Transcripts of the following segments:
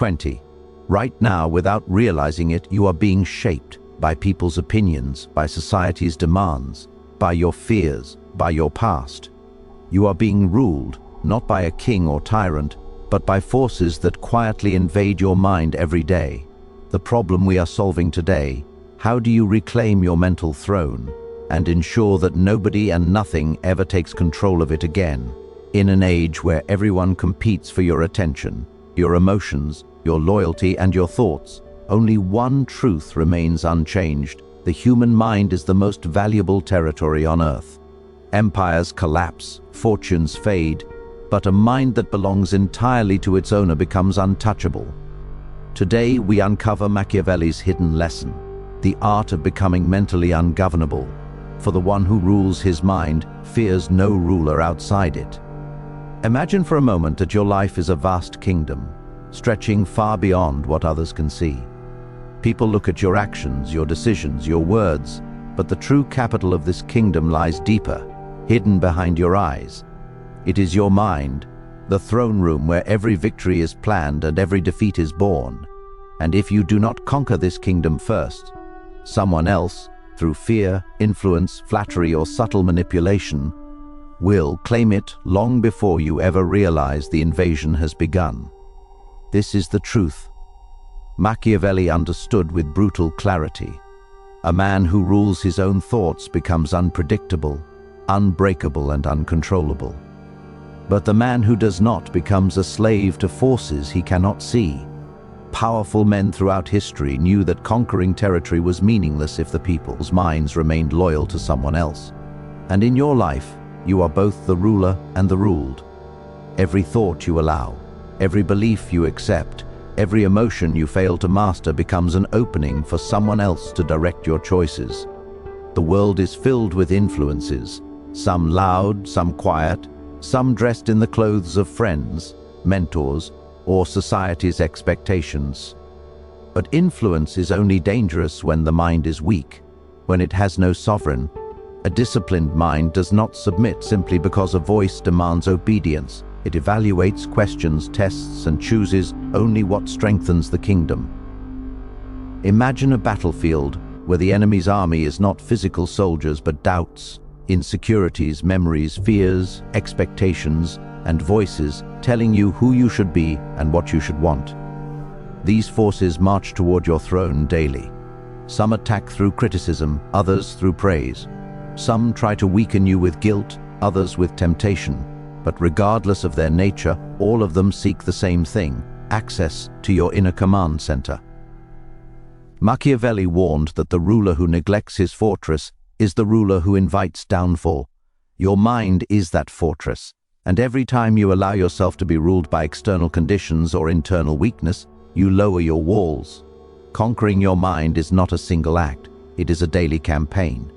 2020. Right now, without realizing it, you are being shaped by people's opinions, by society's demands, by your fears, by your past. You are being ruled, not by a king or tyrant, but by forces that quietly invade your mind every day. The problem we are solving today: how do you reclaim your mental throne and ensure that nobody and nothing ever takes control of it again? In an age where everyone competes for your attention, your emotions, your loyalty, and your thoughts, only one truth remains unchanged: the human mind is the most valuable territory on earth. Empires collapse, fortunes fade, but a mind that belongs entirely to its owner becomes untouchable. Today we uncover Machiavelli's hidden lesson: the art of becoming mentally ungovernable. For the one who rules his mind fears no ruler outside it. Imagine for a moment that your life is a vast kingdom, stretching far beyond what others can see. People look at your actions, your decisions, your words, but the true capital of this kingdom lies deeper, hidden behind your eyes. It is your mind, the throne room where every victory is planned and every defeat is born. And if you do not conquer this kingdom first, someone else, through fear, influence, flattery, or subtle manipulation, will claim it long before you ever realize the invasion has begun. This is the truth Machiavelli understood with brutal clarity. A man who rules his own thoughts becomes unpredictable, unbreakable, and uncontrollable. But the man who does not becomes a slave to forces he cannot see. Powerful men throughout history knew that conquering territory was meaningless if the people's minds remained loyal to someone else. And in your life, you are both the ruler and the ruled. Every thought you allow, every belief you accept, every emotion you fail to master becomes an opening for someone else to direct your choices. The world is filled with influences, some loud, some quiet, some dressed in the clothes of friends, mentors, or society's expectations. But influence is only dangerous when the mind is weak, when it has no sovereign. A disciplined mind does not submit simply because a voice demands obedience. It evaluates, questions, tests, and chooses only what strengthens the kingdom. Imagine a battlefield where the enemy's army is not physical soldiers but doubts, insecurities, memories, fears, expectations, and voices telling you who you should be and what you should want. These forces march toward your throne daily. Some attack through criticism, others through praise. Some try to weaken you with guilt, others with temptation. But regardless of their nature, all of them seek the same thing: access to your inner command center. Machiavelli warned that the ruler who neglects his fortress is the ruler who invites downfall. Your mind is that fortress, and every time you allow yourself to be ruled by external conditions or internal weakness, you lower your walls. Conquering your mind is not a single act, it is a daily campaign.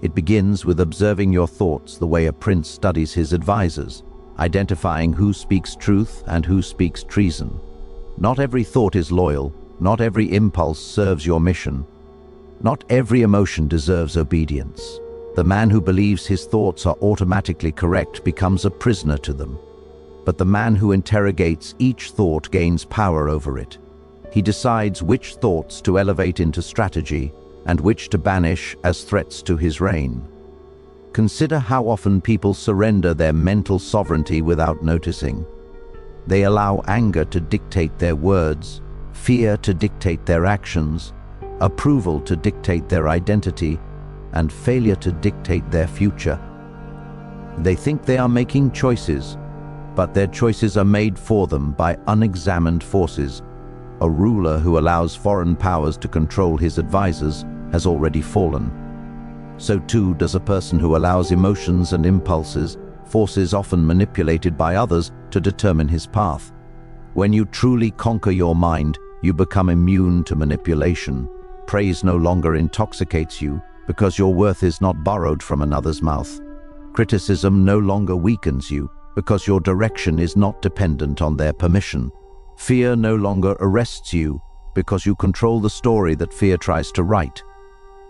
It begins with observing your thoughts the way a prince studies his advisors, identifying who speaks truth and who speaks treason. Not every thought is loyal, not every impulse serves your mission. Not every emotion deserves obedience. The man who believes his thoughts are automatically correct becomes a prisoner to them. But the man who interrogates each thought gains power over it. He decides which thoughts to elevate into strategy and which to banish as threats to his reign. Consider how often people surrender their mental sovereignty without noticing. They allow anger to dictate their words, fear to dictate their actions, approval to dictate their identity, and failure to dictate their future. They think they are making choices, but their choices are made for them by unexamined forces. A ruler who allows foreign powers to control his advisors has already fallen. So too does a person who allows emotions and impulses, forces often manipulated by others, to determine his path. When you truly conquer your mind, you become immune to manipulation. Praise no longer intoxicates you, because your worth is not borrowed from another's mouth. Criticism no longer weakens you, because your direction is not dependent on their permission. Fear no longer arrests you, because you control the story that fear tries to write.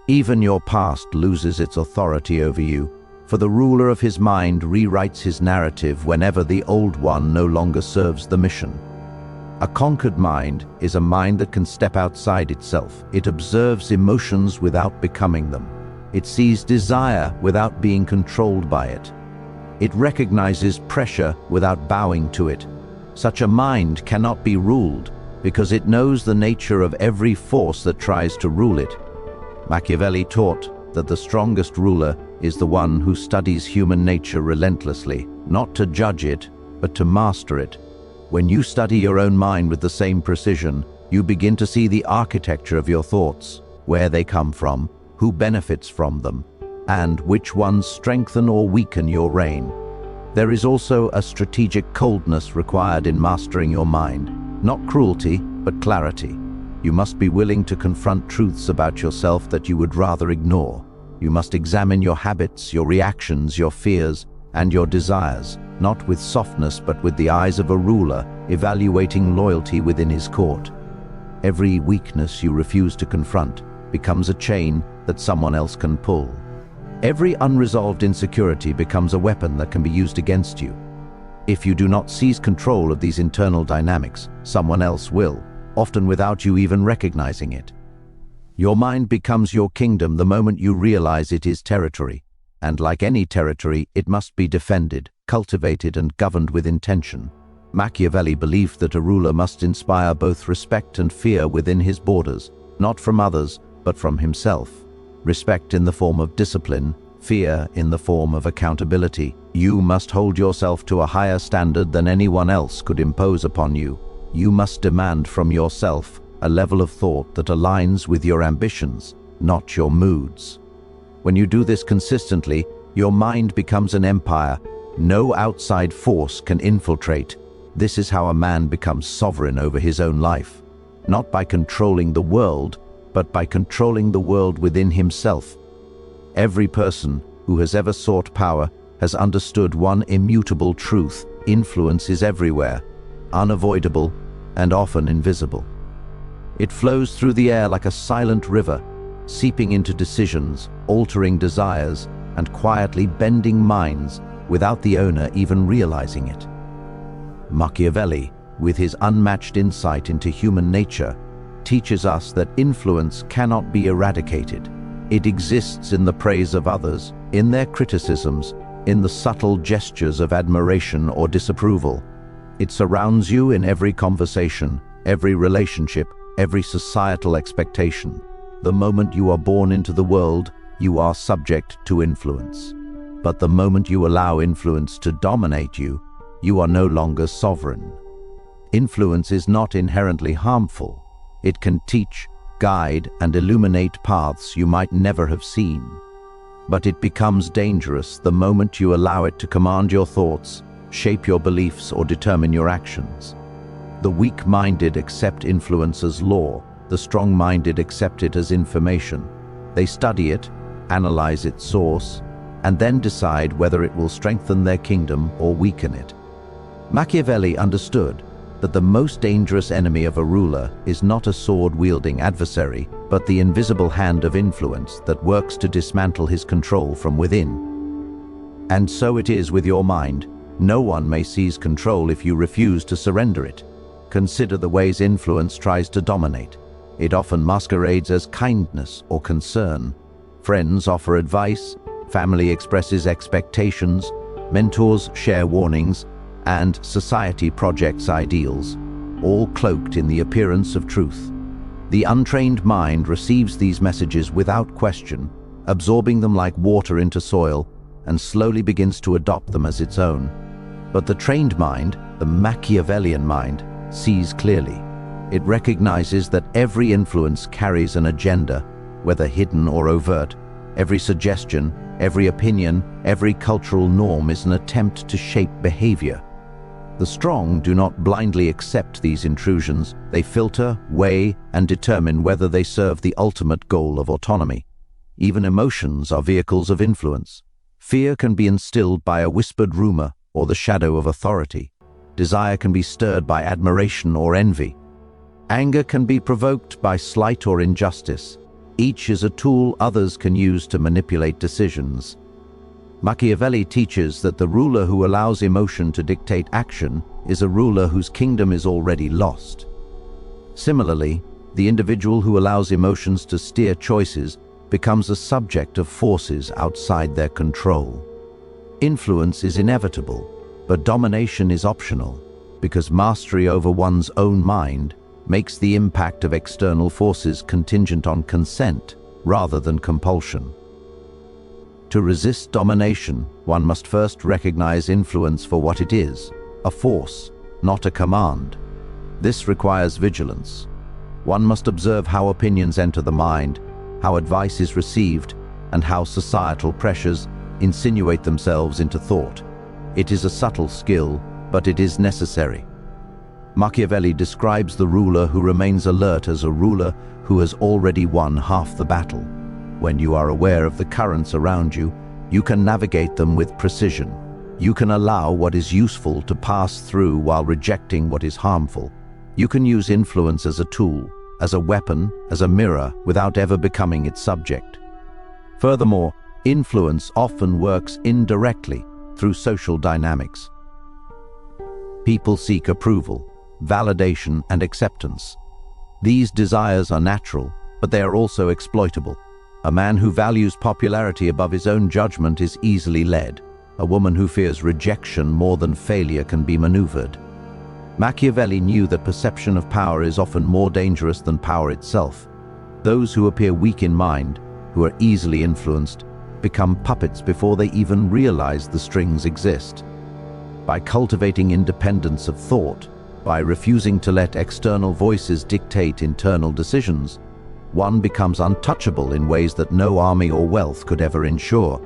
Even your past loses its authority over you, for the ruler of his mind rewrites his narrative whenever the old one no longer serves the mission. A conquered mind is a mind that can step outside itself. It observes emotions without becoming them. It sees desire without being controlled by it. It recognizes pressure without bowing to it. Such a mind cannot be ruled because it knows the nature of every force that tries to rule it. Machiavelli taught that the strongest ruler is the one who studies human nature relentlessly, not to judge it, but to master it. When you study your own mind with the same precision, you begin to see the architecture of your thoughts, where they come from, who benefits from them, and which ones strengthen or weaken your reign. There is also a strategic coldness required in mastering your mind, not cruelty, but clarity. You must be willing to confront truths about yourself that you would rather ignore. You must examine your habits, your reactions, your fears, and your desires, not with softness but with the eyes of a ruler evaluating loyalty within his court. Every weakness you refuse to confront becomes a chain that someone else can pull. Every unresolved insecurity becomes a weapon that can be used against you. If you do not seize control of these internal dynamics, someone else will, often without you even recognizing it. Your mind becomes your kingdom the moment you realize it is territory, and like any territory, it must be defended, cultivated, and governed with intention. Machiavelli believed that a ruler must inspire both respect and fear within his borders, not from others, but from himself. Respect in the form of discipline, fear in the form of accountability. You must hold yourself to a higher standard than anyone else could impose upon you. You must demand from yourself a level of thought that aligns with your ambitions, not your moods. When you do this consistently, your mind becomes an empire. No outside force can infiltrate. This is how a man becomes sovereign over his own life, not by controlling the world, but by controlling the world within himself. Every person who has ever sought power has understood one immutable truth: influence is everywhere, unavoidable, and often invisible. It flows through the air like a silent river, seeping into decisions, altering desires, and quietly bending minds without the owner even realizing it. Machiavelli, with his unmatched insight into human nature, teaches us that influence cannot be eradicated. It exists in the praise of others, in their criticisms, in the subtle gestures of admiration or disapproval. It surrounds you in every conversation, every relationship, every societal expectation. The moment you are born into the world, you are subject to influence. But the moment you allow influence to dominate you, you are no longer sovereign. Influence is not inherently harmful. It can teach, guide, and illuminate paths you might never have seen. But it becomes dangerous the moment you allow it to command your thoughts, shape your beliefs, or determine your actions. The weak-minded accept influence as law. The strong-minded accept it as information. They study it, analyze its source, and then decide whether it will strengthen their kingdom or weaken it. Machiavelli understood that the most dangerous enemy of a ruler is not a sword-wielding adversary, but the invisible hand of influence that works to dismantle his control from within. And so it is with your mind. No one may seize control if you refuse to surrender it. Consider the ways influence tries to dominate. It often masquerades as kindness or concern. Friends offer advice, family expresses expectations, mentors share warnings, and society projects ideals, all cloaked in the appearance of truth. The untrained mind receives these messages without question, absorbing them like water into soil, and slowly begins to adopt them as its own. But the trained mind, the Machiavellian mind, sees clearly. It recognizes that every influence carries an agenda, whether hidden or overt. Every suggestion, every opinion, every cultural norm is an attempt to shape behavior. The strong do not blindly accept these intrusions. They filter, weigh, and determine whether they serve the ultimate goal of autonomy. Even emotions are vehicles of influence. Fear can be instilled by a whispered rumor or the shadow of authority. Desire can be stirred by admiration or envy. Anger can be provoked by slight or injustice. Each is a tool others can use to manipulate decisions. Machiavelli teaches that the ruler who allows emotion to dictate action is a ruler whose kingdom is already lost. Similarly, the individual who allows emotions to steer choices becomes a subject of forces outside their control. Influence is inevitable, but domination is optional, because mastery over one's own mind makes the impact of external forces contingent on consent rather than compulsion. To resist domination, one must first recognize influence for what it is, a force, not a command. This requires vigilance. One must observe how opinions enter the mind, how advice is received, and how societal pressures insinuate themselves into thought. It is a subtle skill, but it is necessary. Machiavelli describes the ruler who remains alert as a ruler who has already won half the battle. When you are aware of the currents around you, you can navigate them with precision. You can allow what is useful to pass through while rejecting what is harmful. You can use influence as a tool, as a weapon, as a mirror, without ever becoming its subject. Furthermore, influence often works indirectly through social dynamics. People seek approval, validation, and acceptance. These desires are natural, but they are also exploitable. A man who values popularity above his own judgment is easily led. A woman who fears rejection more than failure can be maneuvered. Machiavelli knew that perception of power is often more dangerous than power itself. Those who appear weak in mind, who are easily influenced, become puppets before they even realize the strings exist. By cultivating independence of thought, by refusing to let external voices dictate internal decisions, one becomes untouchable in ways that no army or wealth could ever ensure.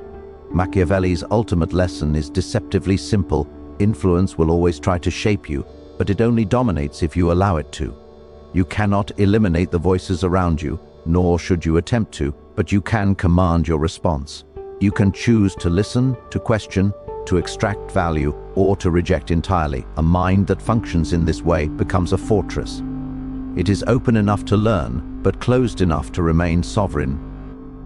Machiavelli's ultimate lesson is deceptively simple. Influence will always try to shape you, but it only dominates if you allow it to. You cannot eliminate the voices around you, nor should you attempt to, but you can command your response. You can choose to listen, to question, to extract value, or to reject entirely. A mind that functions in this way becomes a fortress. It is open enough to learn, but closed enough to remain sovereign.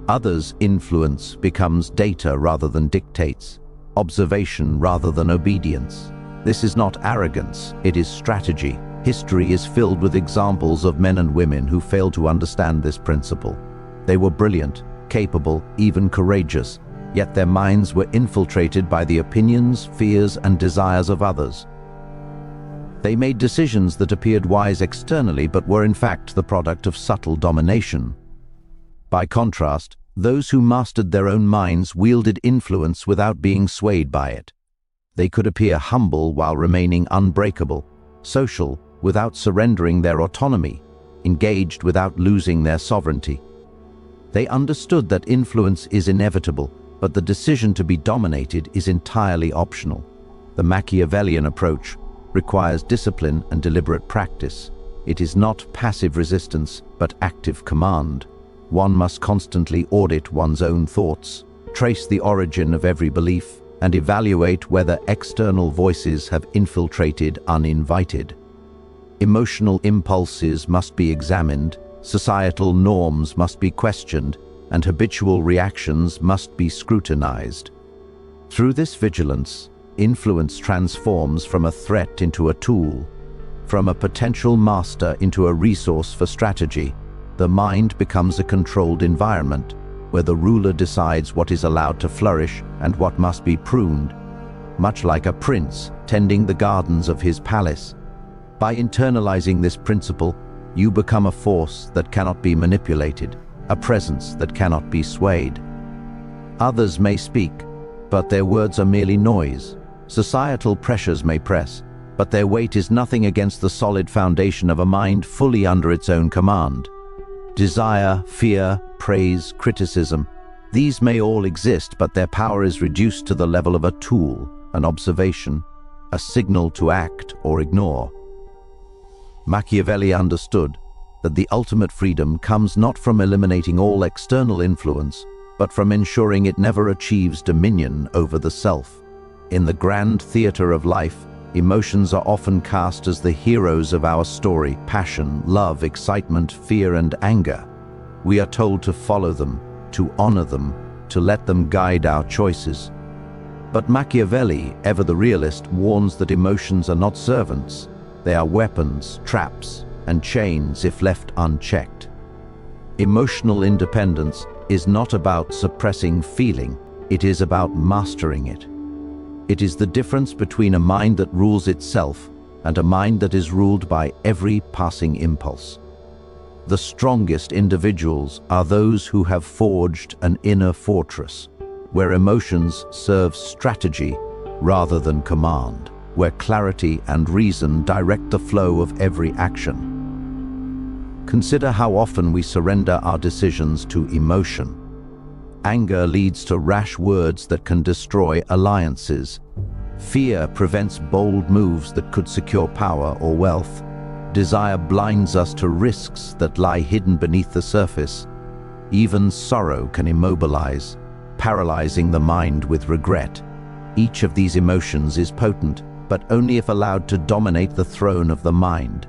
Others' influence becomes data rather than dictates, observation rather than obedience. This is not arrogance, it is strategy. History is filled with examples of men and women who failed to understand this principle. They were brilliant, capable, even courageous, yet their minds were infiltrated by the opinions, fears, and desires of others. They made decisions that appeared wise externally but were in fact the product of subtle domination. By contrast, those who mastered their own minds wielded influence without being swayed by it. They could appear humble while remaining unbreakable, social without surrendering their autonomy, engaged without losing their sovereignty. They understood that influence is inevitable, but the decision to be dominated is entirely optional. The Machiavellian approach requires discipline and deliberate practice. It is not passive resistance, but active command. One must constantly audit one's own thoughts, trace the origin of every belief, and evaluate whether external voices have infiltrated uninvited. Emotional impulses must be examined, societal norms must be questioned, and habitual reactions must be scrutinized. Through this vigilance, influence transforms from a threat into a tool, from a potential master into a resource for strategy. The mind becomes a controlled environment, where the ruler decides what is allowed to flourish and what must be pruned, much like a prince tending the gardens of his palace. By internalizing this principle, you become a force that cannot be manipulated, a presence that cannot be swayed. Others may speak, but their words are merely noise. Societal pressures may press, but their weight is nothing against the solid foundation of a mind fully under its own command. Desire, fear, praise, criticism, these may all exist, but their power is reduced to the level of a tool, an observation, a signal to act or ignore. Machiavelli understood that the ultimate freedom comes not from eliminating all external influence, but from ensuring it never achieves dominion over the self. In the grand theater of life, emotions are often cast as the heroes of our story: passion, love, excitement, fear, and anger. We are told to follow them, to honor them, to let them guide our choices. But Machiavelli, ever the realist, warns that emotions are not servants. They are weapons, traps, and chains if left unchecked. Emotional independence is not about suppressing feeling, it is about mastering it. It is the difference between a mind that rules itself and a mind that is ruled by every passing impulse. The strongest individuals are those who have forged an inner fortress, where emotions serve strategy rather than command, where clarity and reason direct the flow of every action. Consider how often we surrender our decisions to emotion. Anger leads to rash words that can destroy alliances. Fear prevents bold moves that could secure power or wealth. Desire blinds us to risks that lie hidden beneath the surface. Even sorrow can immobilize, paralyzing the mind with regret. Each of these emotions is potent, but only if allowed to dominate the throne of the mind.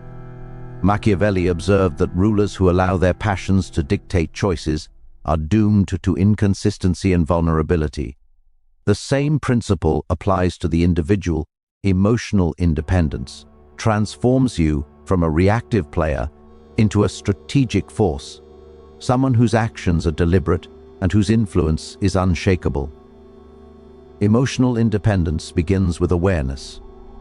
Machiavelli observed that rulers who allow their passions to dictate choices are doomed to inconsistency and vulnerability. The same principle applies to the individual. Emotional independence transforms you from a reactive player into a strategic force, someone whose actions are deliberate and whose influence is unshakable. Emotional independence begins with awareness.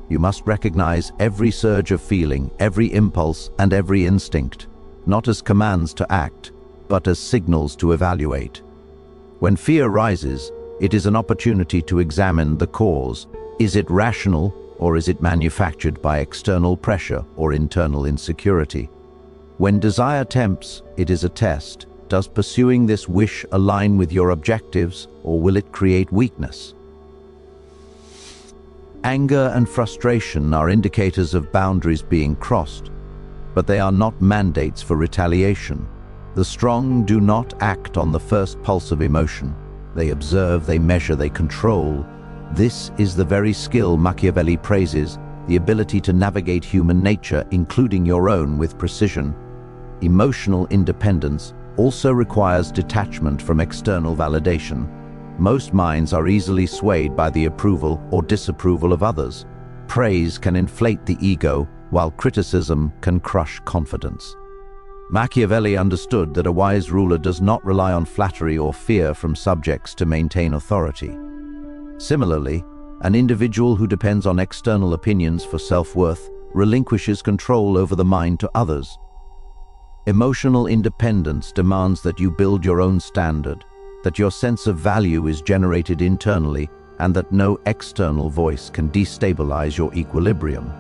You must recognize every surge of feeling, every impulse, and every instinct, not as commands to act, but as signals to evaluate. When fear rises, it is an opportunity to examine the cause. Is it rational, or is it manufactured by external pressure or internal insecurity? When desire tempts, it is a test. Does pursuing this wish align with your objectives, or will it create weakness? Anger and frustration are indicators of boundaries being crossed, but they are not mandates for retaliation. The strong do not act on the first pulse of emotion. They observe, they measure, they control. This is the very skill Machiavelli praises, the ability to navigate human nature, including your own, with precision. Emotional independence also requires detachment from external validation. Most minds are easily swayed by the approval or disapproval of others. Praise can inflate the ego, while criticism can crush confidence. Machiavelli understood that a wise ruler does not rely on flattery or fear from subjects to maintain authority. Similarly, an individual who depends on external opinions for self-worth relinquishes control over the mind to others. Emotional independence demands that you build your own standard, that your sense of value is generated internally, and that no external voice can destabilize your equilibrium.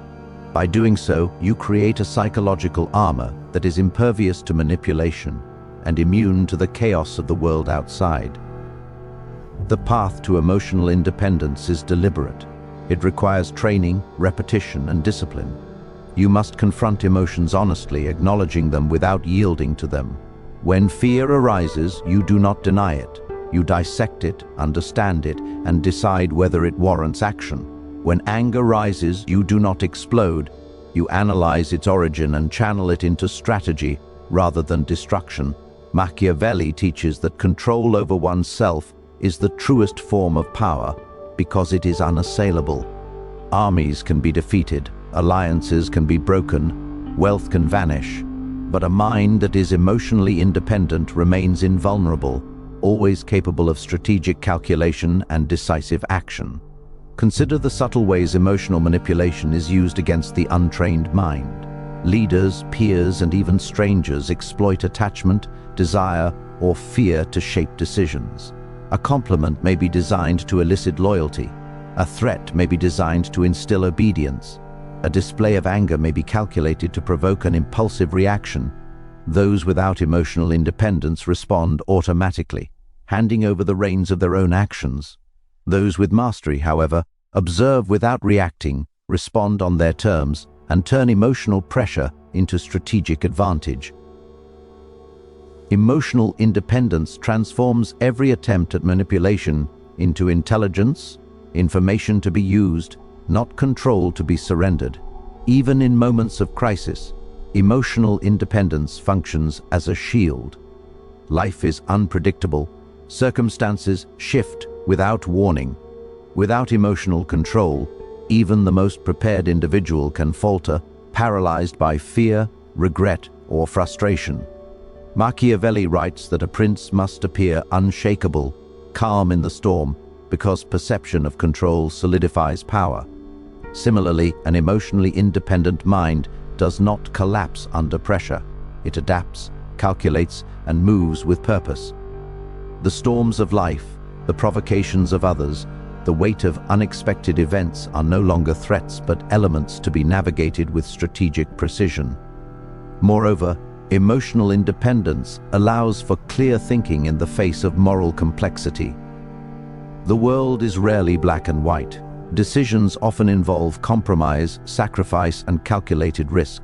By doing so, you create a psychological armor that is impervious to manipulation and immune to the chaos of the world outside. The path to emotional independence is deliberate. It requires training, repetition, and discipline. You must confront emotions honestly, acknowledging them without yielding to them. When fear arises, you do not deny it. You dissect it, understand it, and decide whether it warrants action. When anger rises, you do not explode. You analyze its origin and channel it into strategy rather than destruction. Machiavelli teaches that control over oneself is the truest form of power because it is unassailable. Armies can be defeated, alliances can be broken, wealth can vanish, but a mind that is emotionally independent remains invulnerable, always capable of strategic calculation and decisive action. Consider the subtle ways emotional manipulation is used against the untrained mind. Leaders, peers, and even strangers exploit attachment, desire, or fear to shape decisions. A compliment may be designed to elicit loyalty. A threat may be designed to instill obedience. A display of anger may be calculated to provoke an impulsive reaction. Those without emotional independence respond automatically, handing over the reins of their own actions. Those with mastery, however, observe without reacting, respond on their terms, and turn emotional pressure into strategic advantage. Emotional independence transforms every attempt at manipulation into intelligence, information to be used, not control to be surrendered. Even in moments of crisis, emotional independence functions as a shield. Life is unpredictable. Circumstances shift without warning. Without emotional control, even the most prepared individual can falter, paralyzed by fear, regret, or frustration. Machiavelli writes that a prince must appear unshakable, calm in the storm, because perception of control solidifies power. Similarly, an emotionally independent mind does not collapse under pressure. It adapts, calculates, and moves with purpose. The storms of life, the provocations of others, the weight of unexpected events are no longer threats but elements to be navigated with strategic precision. Moreover, emotional independence allows for clear thinking in the face of moral complexity. The world is rarely black and white. Decisions often involve compromise, sacrifice, and calculated risk.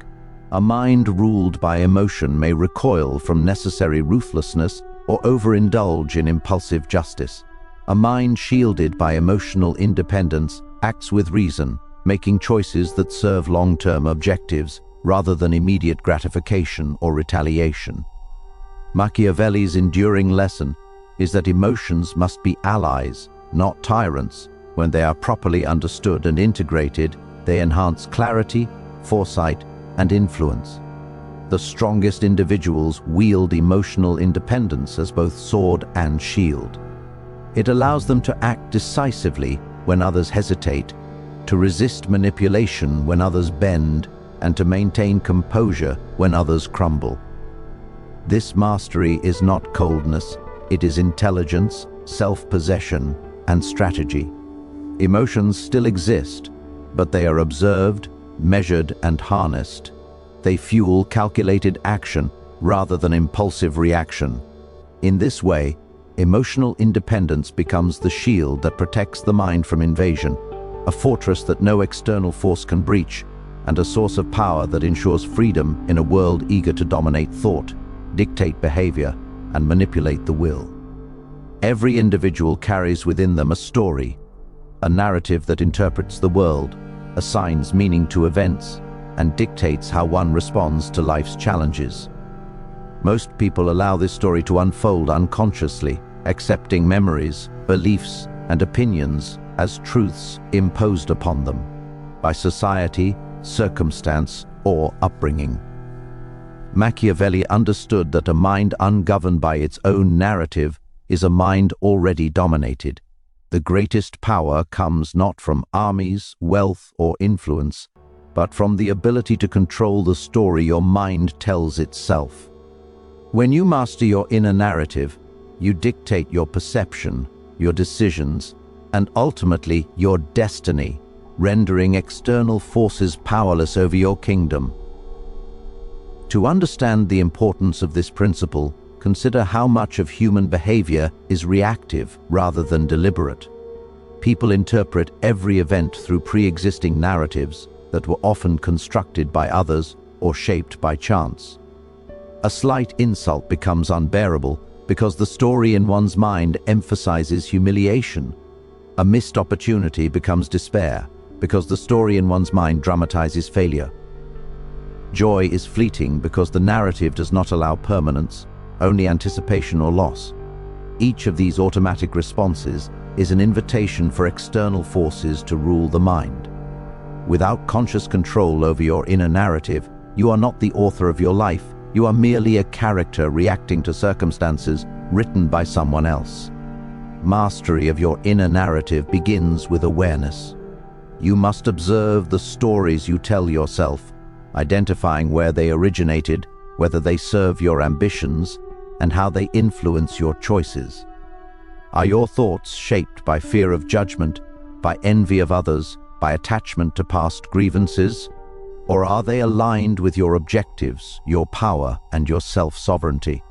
A mind ruled by emotion may recoil from necessary ruthlessness or overindulge in impulsive justice. A mind shielded by emotional independence acts with reason, making choices that serve long-term objectives rather than immediate gratification or retaliation. Machiavelli's enduring lesson is that emotions must be allies, not tyrants. When they are properly understood and integrated, they enhance clarity, foresight, and influence. The strongest individuals wield emotional independence as both sword and shield. It allows them to act decisively when others hesitate, to resist manipulation when others bend, and to maintain composure when others crumble. This mastery is not coldness, it is intelligence, self-possession, and strategy. Emotions still exist, but they are observed, measured, and harnessed. They fuel calculated action rather than impulsive reaction. In this way, emotional independence becomes the shield that protects the mind from invasion, a fortress that no external force can breach, and a source of power that ensures freedom in a world eager to dominate thought, dictate behavior, and manipulate the will. Every individual carries within them a story, a narrative that interprets the world, assigns meaning to events, and dictates how one responds to life's challenges. Most people allow this story to unfold unconsciously, accepting memories, beliefs, and opinions as truths imposed upon them by society, circumstance, or upbringing. Machiavelli understood that a mind ungoverned by its own narrative is a mind already dominated. The greatest power comes not from armies, wealth, or influence, but from the ability to control the story your mind tells itself. When you master your inner narrative, you dictate your perception, your decisions, and ultimately your destiny, rendering external forces powerless over your kingdom. To understand the importance of this principle, consider how much of human behavior is reactive rather than deliberate. People interpret every event through pre-existing narratives that were often constructed by others or shaped by chance. A slight insult becomes unbearable because the story in one's mind emphasizes humiliation. A missed opportunity becomes despair because the story in one's mind dramatizes failure. Joy is fleeting because the narrative does not allow permanence, only anticipation or loss. Each of these automatic responses is an invitation for external forces to rule the mind. Without conscious control over your inner narrative, you are not the author of your life. You are merely a character reacting to circumstances written by someone else. Mastery of your inner narrative begins with awareness. You must observe the stories you tell yourself, identifying where they originated, whether they serve your ambitions, and how they influence your choices. Are your thoughts shaped by fear of judgment, by envy of others, by attachment to past grievances? Or are they aligned with your objectives, your power, and your self-sovereignty?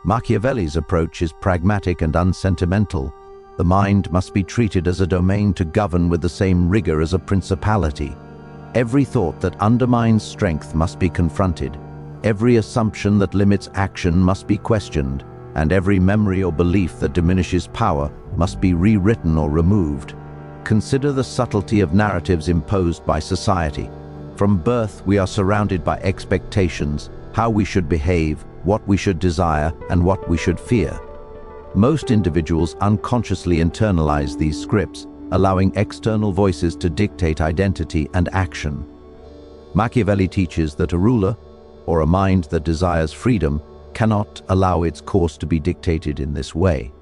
Machiavelli's approach is pragmatic and unsentimental. The mind must be treated as a domain to govern with the same rigor as a principality. Every thought that undermines strength must be confronted. Every assumption that limits action must be questioned, and every memory or belief that diminishes power must be rewritten or removed. Consider the subtlety of narratives imposed by society. From birth, we are surrounded by expectations, how we should behave, what we should desire, and what we should fear. Most individuals unconsciously internalize these scripts, allowing external voices to dictate identity and action. Machiavelli teaches that a ruler, or a mind that desires freedom, cannot allow its course to be dictated in this way.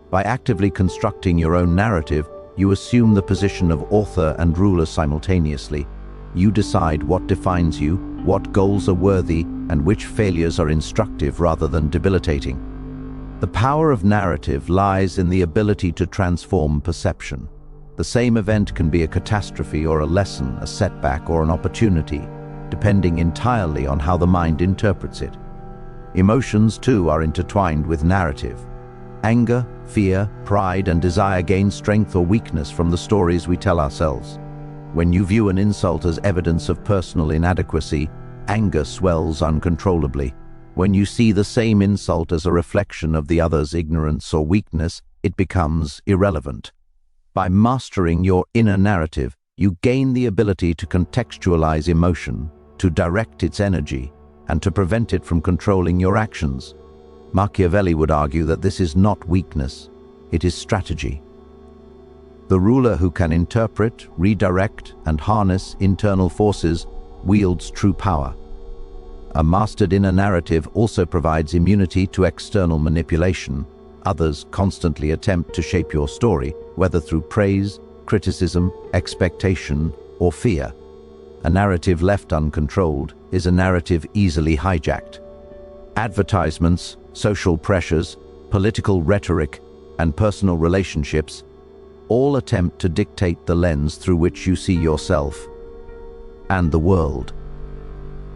By actively constructing your own narrative, you assume the position of author and ruler simultaneously. You decide what defines you, what goals are worthy, and which failures are instructive rather than debilitating. The power of narrative lies in the ability to transform perception. The same event can be a catastrophe or a lesson, a setback or an opportunity, depending entirely on how the mind interprets it. Emotions, too, are intertwined with narrative. Anger, fear, pride, and desire gain strength or weakness from the stories we tell ourselves. When you view an insult as evidence of personal inadequacy, anger swells uncontrollably. When you see the same insult as a reflection of the other's ignorance or weakness, it becomes irrelevant. By mastering your inner narrative, you gain the ability to contextualize emotion, to direct its energy, and to prevent it from controlling your actions. Machiavelli would argue that this is not weakness, it is strategy. The ruler who can interpret, redirect, and harness internal forces wields true power. A mastered inner narrative also provides immunity to external manipulation. Others constantly attempt to shape your story, whether through praise, criticism, expectation, or fear. A narrative left uncontrolled is a narrative easily hijacked. Advertisements, social pressures, political rhetoric, and personal relationships all attempt to dictate the lens through which you see yourself and the world.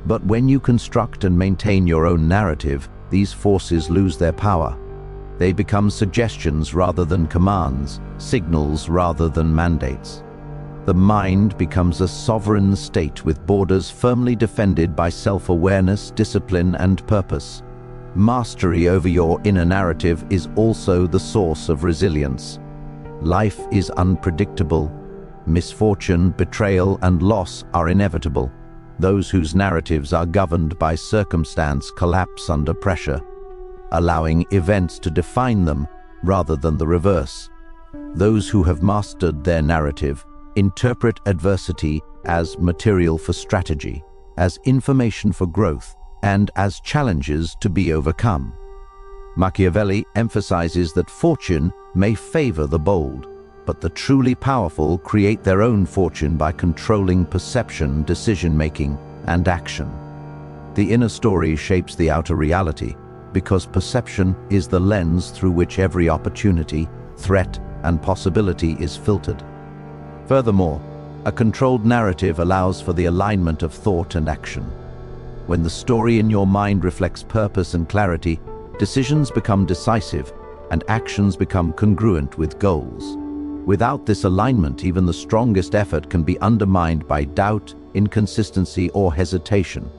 But when you construct and maintain your own narrative, these forces lose their power. They become suggestions rather than commands, signals rather than mandates. The mind becomes a sovereign state with borders firmly defended by self-awareness, discipline, and purpose. Mastery over your inner narrative is also the source of resilience. Life is unpredictable. Misfortune, betrayal, and loss are inevitable. Those whose narratives are governed by circumstance collapse under pressure, allowing events to define them rather than the reverse. Those who have mastered their narrative interpret adversity as material for strategy, as information for growth, and as challenges to be overcome. Machiavelli emphasizes that fortune may favor the bold, but the truly powerful create their own fortune by controlling perception, decision-making, and action. The inner story shapes the outer reality, because perception is the lens through which every opportunity, threat, and possibility is filtered. Furthermore, a controlled narrative allows for the alignment of thought and action. When the story in your mind reflects purpose and clarity, decisions become decisive and actions become congruent with goals. Without this alignment, even the strongest effort can be undermined by doubt, inconsistency, or hesitation.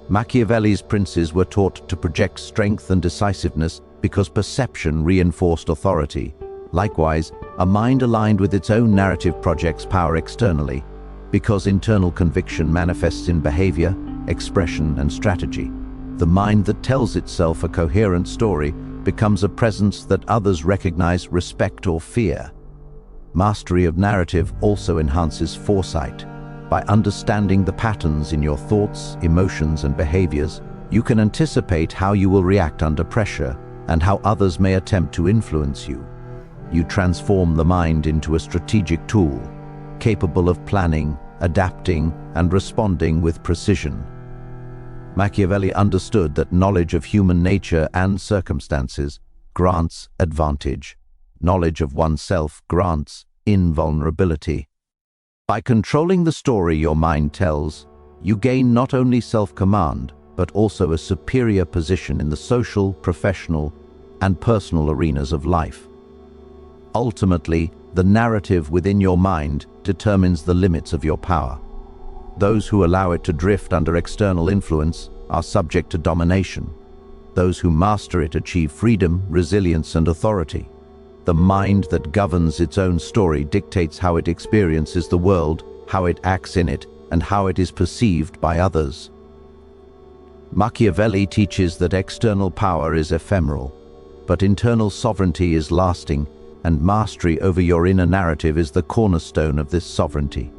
Machiavelli's princes were taught to project strength and decisiveness because perception reinforced authority. Likewise, a mind aligned with its own narrative projects power externally, because internal conviction manifests in behavior, expression, and strategy. The mind that tells itself a coherent story becomes a presence that others recognize, respect, or fear. Mastery of narrative also enhances foresight. By understanding the patterns in your thoughts, emotions, and behaviors, you can anticipate how you will react under pressure and how others may attempt to influence you. You transform the mind into a strategic tool, capable of planning, adapting, and responding with precision. Machiavelli understood that knowledge of human nature and circumstances grants advantage. Knowledge of oneself grants invulnerability. By controlling the story your mind tells, you gain not only self-command, but also a superior position in the social, professional, and personal arenas of life. Ultimately, the narrative within your mind determines the limits of your power. Those who allow it to drift under external influence are subject to domination. Those who master it achieve freedom, resilience, and authority. The mind that governs its own story dictates how it experiences the world, how it acts in it, and how it is perceived by others. Machiavelli teaches that external power is ephemeral, but internal sovereignty is lasting, and mastery over your inner narrative is the cornerstone of this sovereignty.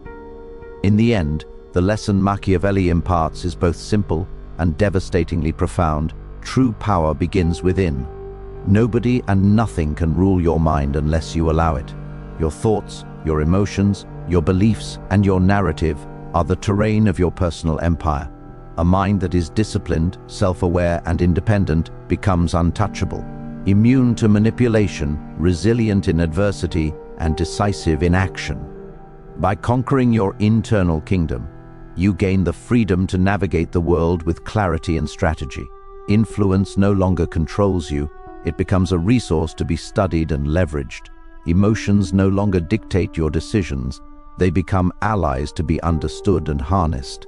In the end, the lesson Machiavelli imparts is both simple and devastatingly profound. True power begins within. Nobody and nothing can rule your mind unless you allow it. Your thoughts, your emotions, your beliefs, and your narrative are the terrain of your personal empire. A mind that is disciplined, self-aware, and independent becomes untouchable, immune to manipulation, resilient in adversity, and decisive in action. By conquering your internal kingdom, you gain the freedom to navigate the world with clarity and strategy. Influence no longer controls you, it becomes a resource to be studied and leveraged. Emotions no longer dictate your decisions, they become allies to be understood and harnessed.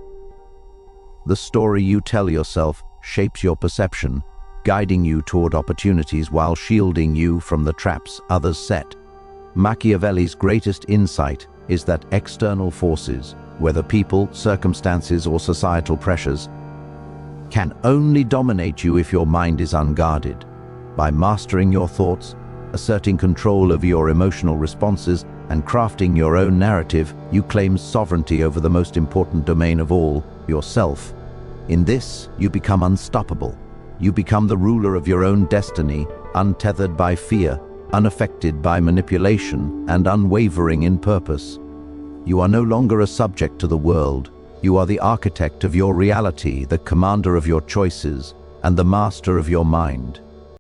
The story you tell yourself shapes your perception, guiding you toward opportunities while shielding you from the traps others set. Machiavelli's greatest insight is that external forces, whether people, circumstances, or societal pressures, can only dominate you if your mind is unguarded. By mastering your thoughts, asserting control over your emotional responses, and crafting your own narrative, you claim sovereignty over the most important domain of all, yourself. In this, you become unstoppable. You become the ruler of your own destiny, untethered by fear, unaffected by manipulation, and unwavering in purpose. You are no longer a subject to the world. You are the architect of your reality, the commander of your choices, and the master of your mind.